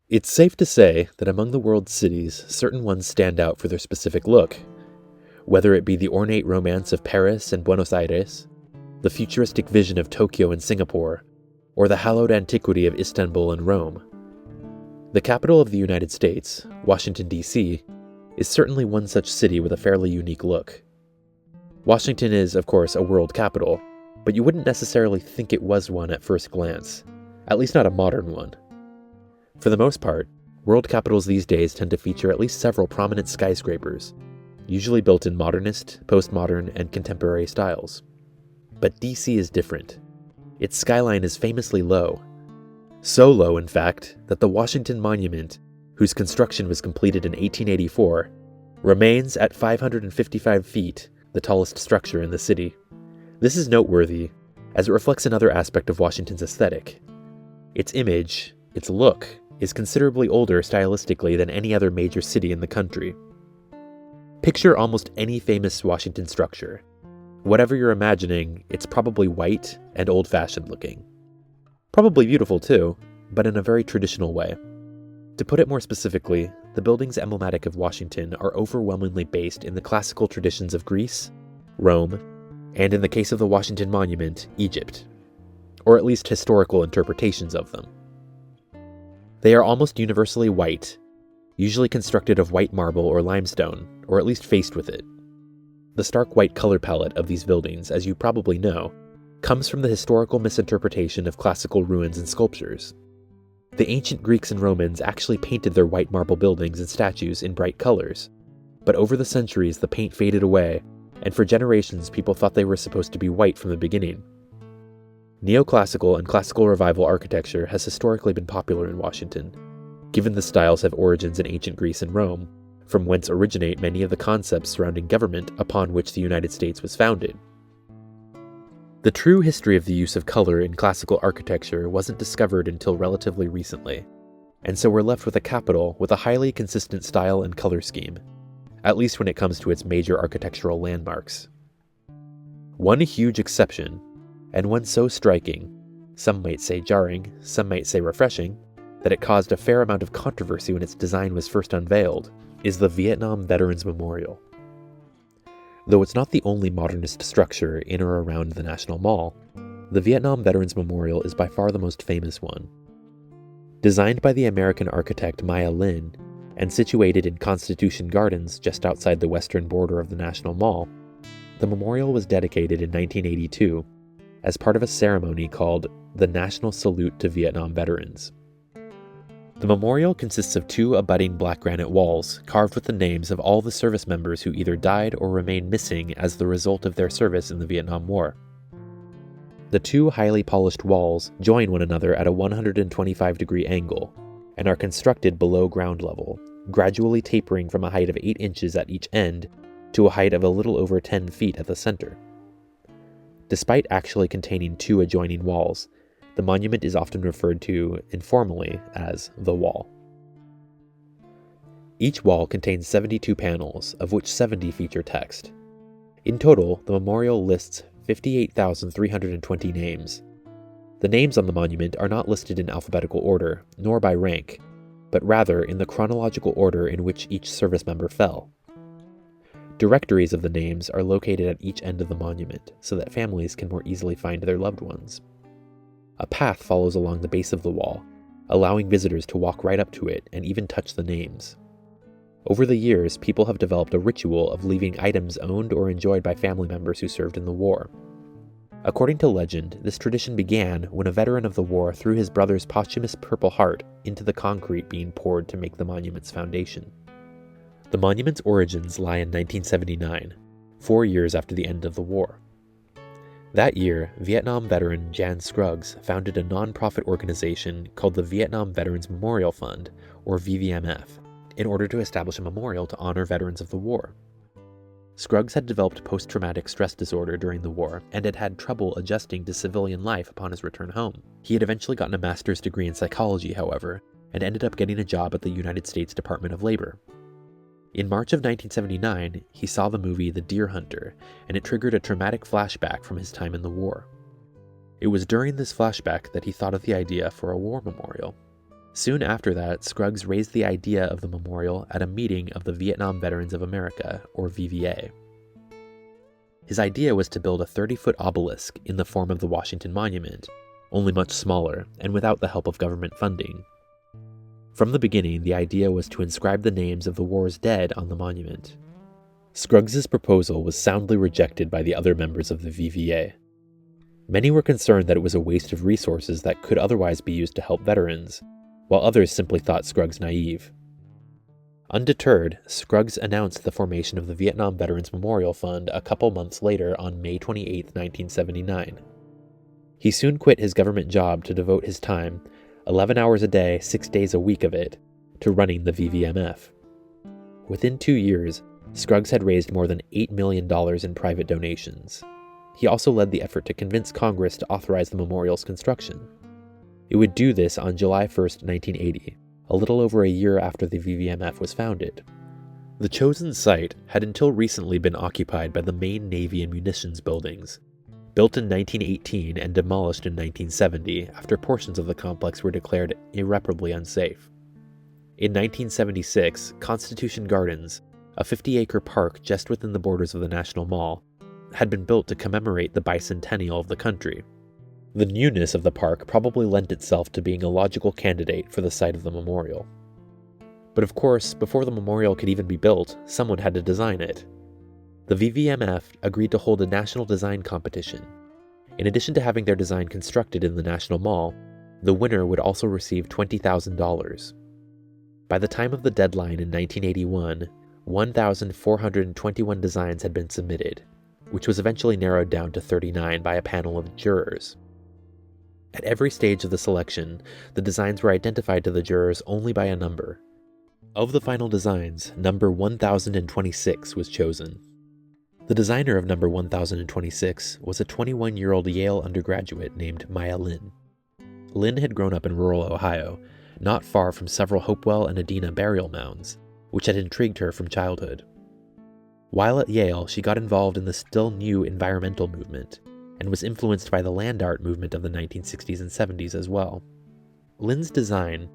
It's safe to say that among the world's cities, certain ones stand out for their specific look. Whether it be the ornate romance of Paris and Buenos Aires, the futuristic vision of Tokyo and Singapore, or the hallowed antiquity of Istanbul and Rome. The capital of the United States, Washington, D.C., is certainly one such city with a fairly unique look. Washington is, of course, a world capital, but you wouldn't necessarily think it was one at first glance, at least not a modern one. For the most part, world capitals these days tend to feature at least several prominent skyscrapers, usually built in modernist, postmodern, and contemporary styles. But DC is different. Its skyline is famously low. So low, in fact, that the Washington Monument, whose construction was completed in 1884, remains at 555 feet, the tallest structure in the city. This is noteworthy, as it reflects another aspect of Washington's aesthetic. Its image, its look, is considerably older stylistically than any other major city in the country. Picture almost any famous Washington structure. Whatever you're imagining, it's probably white and old-fashioned looking. Probably beautiful too, but in a very traditional way. To put it more specifically, the buildings emblematic of Washington are overwhelmingly based in the classical traditions of Greece, Rome, and in the case of the Washington Monument, Egypt, or at least historical interpretations of them. They are almost universally white, usually constructed of white marble or limestone, or at least faced with it. The stark white color palette of these buildings, as you probably know, comes from the historical misinterpretation of classical ruins and sculptures. The ancient Greeks and Romans actually painted their white marble buildings and statues in bright colors, but over the centuries the paint faded away, and for generations people thought they were supposed to be white from the beginning. Neoclassical and classical revival architecture has historically been popular in Washington, given the styles have origins in ancient Greece and Rome, from whence originate many of the concepts surrounding government upon which the United States was founded. The true history of the use of color in classical architecture wasn't discovered until relatively recently, and so we're left with a capital with a highly consistent style and color scheme, at least when it comes to its major architectural landmarks. One huge exception, and one so striking, some might say jarring, some might say refreshing, that it caused a fair amount of controversy when its design was first unveiled, is the Vietnam Veterans Memorial. Though it's not the only modernist structure in or around the National Mall, the Vietnam Veterans Memorial is by far the most famous one. Designed by the American architect Maya Lin, and situated in Constitution Gardens just outside the western border of the National Mall, the memorial was dedicated in 1982 as part of a ceremony called the National Salute to Vietnam Veterans. The memorial consists of two abutting black granite walls carved with the names of all the service members who either died or remained missing as the result of their service in the Vietnam War. The two highly polished walls join one another at a 125-degree angle and are constructed below ground level, gradually tapering from a height of 8 inches at each end to a height of a little over 10 feet at the center. Despite actually containing two adjoining walls, the monument is often referred to informally as the Wall. Each wall contains 72 panels, of which 70 feature text. In total, the memorial lists 58,320 names. The names on the monument are not listed in alphabetical order, nor by rank, but rather in the chronological order in which each service member fell. Directories of the names are located at each end of the monument, so that families can more easily find their loved ones. A path follows along the base of the wall, allowing visitors to walk right up to it and even touch the names. Over the years, people have developed a ritual of leaving items owned or enjoyed by family members who served in the war. According to legend, this tradition began when a veteran of the war threw his brother's posthumous Purple Heart into the concrete being poured to make the monument's foundation. The monument's origins lie in 1979, 4 years after the end of the war. That year, Vietnam veteran Jan Scruggs founded a non-profit organization called the Vietnam Veterans Memorial Fund, or VVMF, in order to establish a memorial to honor veterans of the war. Scruggs had developed post-traumatic stress disorder during the war and had had trouble adjusting to civilian life upon his return home. He had eventually gotten a master's degree in psychology, however, and ended up getting a job at the United States Department of Labor. In March of 1979, he saw the movie The Deer Hunter, and it triggered a traumatic flashback from his time in the war. It was during this flashback that he thought of the idea for a war memorial. Soon after that, Scruggs raised the idea of the memorial at a meeting of the Vietnam Veterans of America, or VVA. His idea was to build a 30-foot obelisk in the form of the Washington Monument, only much smaller and without the help of government funding. From the beginning, the idea was to inscribe the names of the war's dead on the monument. Scruggs's proposal was soundly rejected by the other members of the VVA. Many were concerned that it was a waste of resources that could otherwise be used to help veterans, while others simply thought Scruggs naive. Undeterred, Scruggs announced the formation of the Vietnam Veterans Memorial Fund a couple months later on May 28, 1979. He soon quit his government job to devote his time, 11 hours a day, 6 days a week of it, to running the VVMF. Within 2 years, Scruggs had raised more than $8 million in private donations. He also led the effort to convince Congress to authorize the memorial's construction. It would do this on July 1, 1980, a little over a year after the VVMF was founded. The chosen site had until recently been occupied by the main Navy and munitions buildings, built in 1918 and demolished in 1970 after portions of the complex were declared irreparably unsafe. In 1976, Constitution Gardens, a 50-acre park just within the borders of the National Mall, had been built to commemorate the bicentennial of the country. The newness of the park probably lent itself to being a logical candidate for the site of the memorial. But of course, before the memorial could even be built, someone had to design it. The VVMF agreed to hold a national design competition. In addition to having their design constructed in the National Mall, the winner would also receive $20,000. By the time of the deadline in 1981, 1,421 designs had been submitted, which was eventually narrowed down to 39 by a panel of jurors. At every stage of the selection, the designs were identified to the jurors only by a number. Of the final designs, number 1026 was chosen. The designer of number 1026 was a 21-year-old Yale undergraduate named Maya Lin. Lin had grown up in rural Ohio, not far from several Hopewell and Adena burial mounds, which had intrigued her from childhood. While at Yale, she got involved in the still new environmental movement, and was influenced by the land art movement of the 1960s and 70s as well. Lin's design,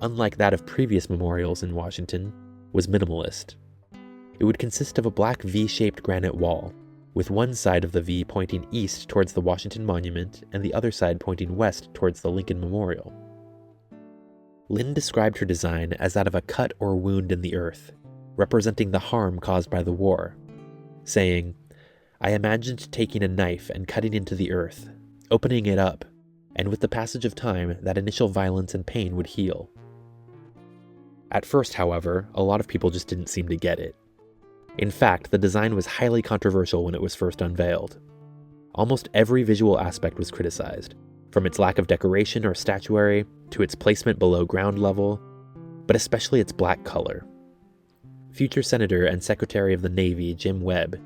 unlike that of previous memorials in Washington, was minimalist. It would consist of a black V-shaped granite wall, with one side of the V pointing east towards the Washington Monument and the other side pointing west towards the Lincoln Memorial. Lin described her design as that of a cut or wound in the earth, representing the harm caused by the war, saying, "I imagined taking a knife and cutting into the earth, opening it up, and with the passage of time, that initial violence and pain would heal." At first, however, a lot of people just didn't seem to get it. In fact, the design was highly controversial when it was first unveiled. Almost every visual aspect was criticized, from its lack of decoration or statuary to its placement below ground level, but especially its black color. Future Senator and Secretary of the Navy Jim Webb,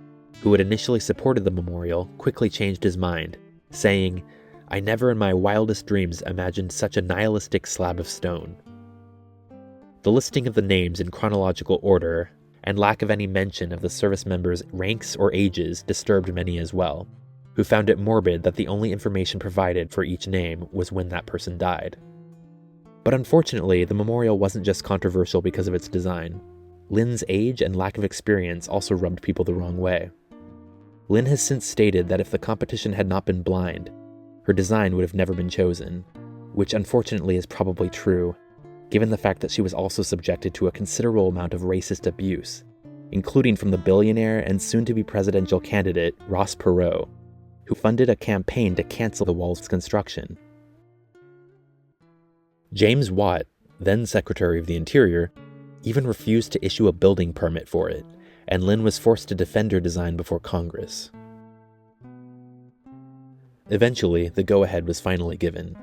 who had initially supported the memorial, quickly changed his mind, saying, "I never in my wildest dreams imagined such a nihilistic slab of stone." The listing of the names in chronological order and lack of any mention of the service members' ranks or ages disturbed many as well, who found it morbid that the only information provided for each name was when that person died. But unfortunately, the memorial wasn't just controversial because of its design. Lin's age and lack of experience also rubbed people the wrong way. Lin has since stated that if the competition had not been blind, her design would have never been chosen, which unfortunately is probably true, given the fact that she was also subjected to a considerable amount of racist abuse, including from the billionaire and soon-to-be presidential candidate Ross Perot, who funded a campaign to cancel the wall's construction. James Watt, then Secretary of the Interior, even refused to issue a building permit for it, and Lin was forced to defend her design before Congress. Eventually, the go-ahead was finally given,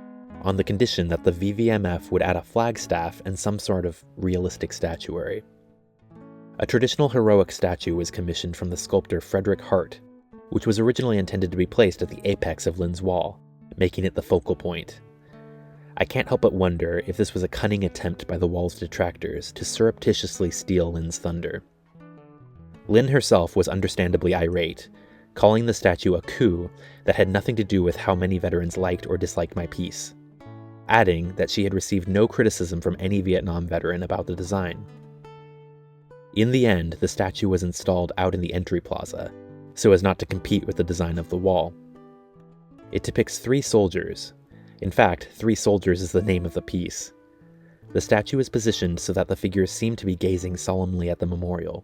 on the condition that the VVMF would add a flagstaff and some sort of realistic statuary. A traditional heroic statue was commissioned from the sculptor Frederick Hart, which was originally intended to be placed at the apex of Lin's wall, making it the focal point. I can't help but wonder if this was a cunning attempt by the wall's detractors to surreptitiously steal Lin's thunder. Lin herself was understandably irate, calling the statue a coup that had nothing to do with how many veterans liked or disliked my piece. adding that she had received no criticism from any Vietnam veteran about the design. In the end, the statue was installed out in the entry plaza, so as not to compete with the design of the wall. It depicts 3 soldiers. In fact, 3 soldiers is the name of the piece. The statue is positioned so that the figures seem to be gazing solemnly at the memorial.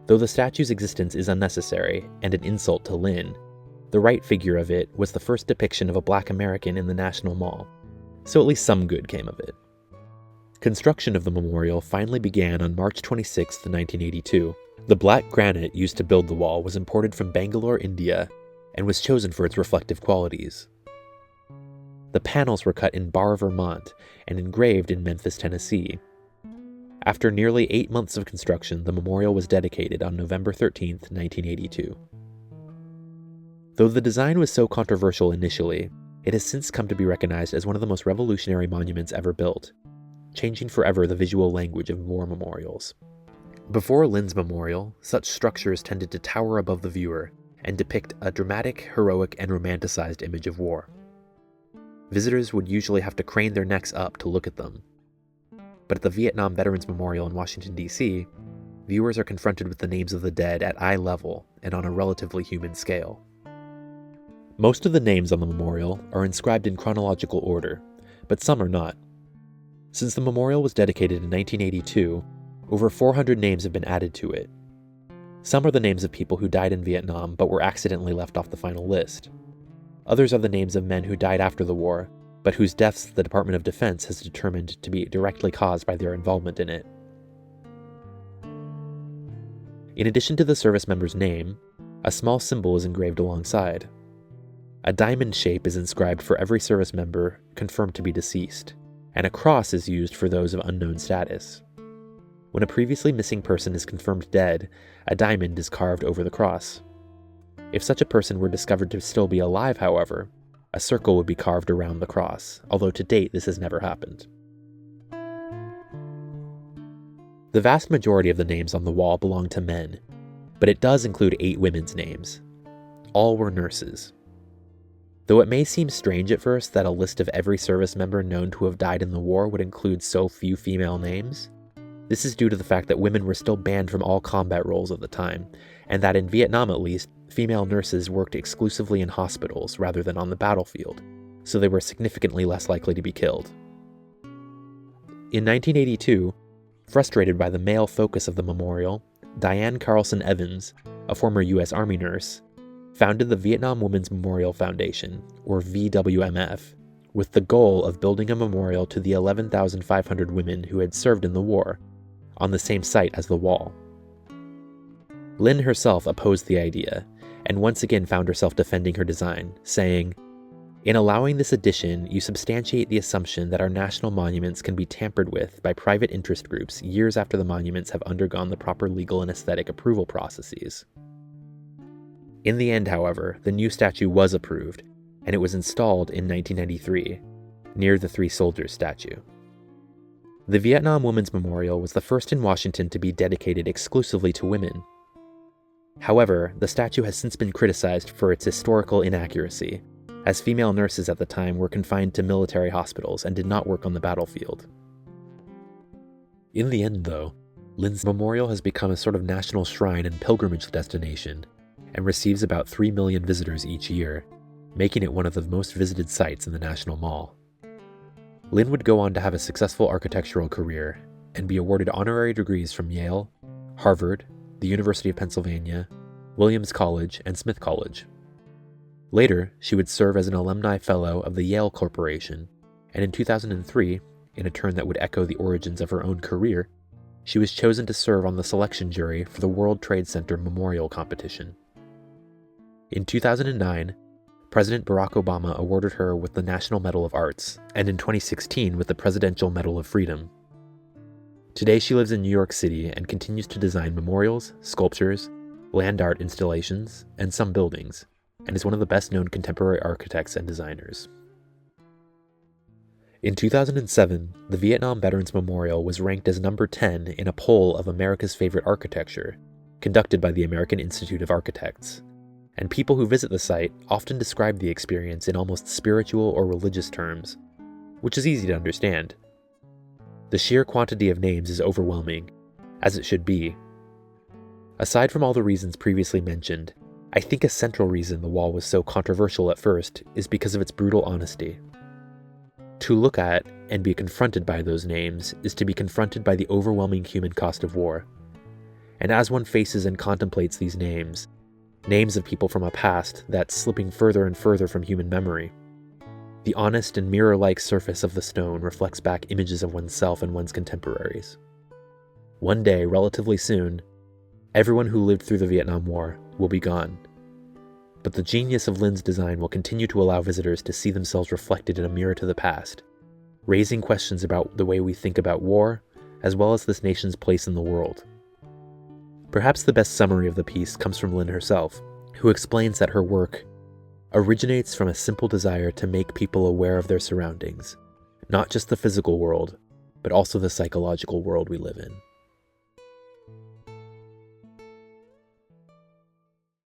Though the statue's existence is unnecessary and an insult to Lin, the right figure of it was the first depiction of a Black American in the National Mall, so at least some good came of it. Construction of the memorial finally began on March 26, 1982. The black granite used to build the wall was imported from Bangalore, India, and was chosen for its reflective qualities. The panels were cut in Barr, Vermont, and engraved in Memphis, Tennessee. After nearly 8 months of construction, the memorial was dedicated on November 13, 1982. Though the design was so controversial initially, it has since come to be recognized as one of the most revolutionary monuments ever built, changing forever the visual language of war memorials. Before Lin's memorial, such structures tended to tower above the viewer and depict a dramatic, heroic, and romanticized image of war. Visitors would usually have to crane their necks up to look at them. But at the Vietnam Veterans Memorial in Washington, D.C., viewers are confronted with the names of the dead at eye level and on a relatively human scale. Most of the names on the memorial are inscribed in chronological order, but some are not. Since the memorial was dedicated in 1982, over 400 names have been added to it. Some are the names of people who died in Vietnam but were accidentally left off the final list. Others are the names of men who died after the war, but whose deaths the Department of Defense has determined to be directly caused by their involvement in it. In addition to the service member's name, a small symbol is engraved alongside. A diamond shape is inscribed for every service member confirmed to be deceased, and a cross is used for those of unknown status. When a previously missing person is confirmed dead, a diamond is carved over the cross. If such a person were discovered to still be alive, however, a circle would be carved around the cross, although to date this has never happened. The vast majority of the names on the wall belong to men, but it does include 8 women's names. All were nurses. Though it may seem strange at first that a list of every service member known to have died in the war would include so few female names, this is due to the fact that women were still banned from all combat roles at the time, and that in Vietnam at least, female nurses worked exclusively in hospitals rather than on the battlefield, so they were significantly less likely to be killed. In 1982, frustrated by the male focus of the memorial, Diane Carlson Evans, a former U.S. Army nurse, founded the Vietnam Women's Memorial Foundation, or VWMF, with the goal of building a memorial to the 11,500 women who had served in the war, on the same site as the wall. Lin herself opposed the idea, and once again found herself defending her design, saying, "In allowing this addition, you substantiate the assumption that our national monuments can be tampered with by private interest groups years after the monuments have undergone the proper legal and aesthetic approval processes." In the end, however, the new statue was approved, and it was installed in 1993, near the 3 soldiers statue. The Vietnam Women's Memorial was the first in Washington to be dedicated exclusively to women. However, the statue has since been criticized for its historical inaccuracy, as female nurses at the time were confined to military hospitals and did not work on the battlefield. In the end, though, Lin's memorial has become a sort of national shrine and pilgrimage destination, and receives about 3 million visitors each year, making it one of the most visited sites in the National Mall. Lin would go on to have a successful architectural career and be awarded honorary degrees from Yale, Harvard, the University of Pennsylvania, Williams College, and Smith College. Later, she would serve as an alumni fellow of the Yale Corporation, and in 2003, in a turn that would echo the origins of her own career, she was chosen to serve on the selection jury for the World Trade Center Memorial Competition. In 2009, President Barack Obama awarded her with the National Medal of Arts, and in 2016 with the Presidential Medal of Freedom. Today she lives in New York City and continues to design memorials, sculptures, land art installations, and some buildings, and is one of the best-known contemporary architects and designers. In 2007, the Vietnam Veterans Memorial was ranked as number 10 in a poll of America's favorite architecture, conducted by the American Institute of Architects, and people who visit the site often describe the experience in almost spiritual or religious terms, which is easy to understand. The sheer quantity of names is overwhelming, as it should be. Aside from all the reasons previously mentioned, I think a central reason the wall was so controversial at first is because of its brutal honesty. To look at and be confronted by those names is to be confronted by the overwhelming human cost of war. And as one faces and contemplates these names of people from a past that's slipping further and further from human memory, the honest and mirror-like surface of the stone reflects back images of oneself and one's contemporaries. One day, relatively soon, everyone who lived through the Vietnam War will be gone. But the genius of Lin's design will continue to allow visitors to see themselves reflected in a mirror to the past, raising questions about the way we think about war, as well as this nation's place in the world. Perhaps the best summary of the piece comes from Lin herself, who explains that her work originates from a simple desire to make people aware of their surroundings, not just the physical world, but also the psychological world we live in.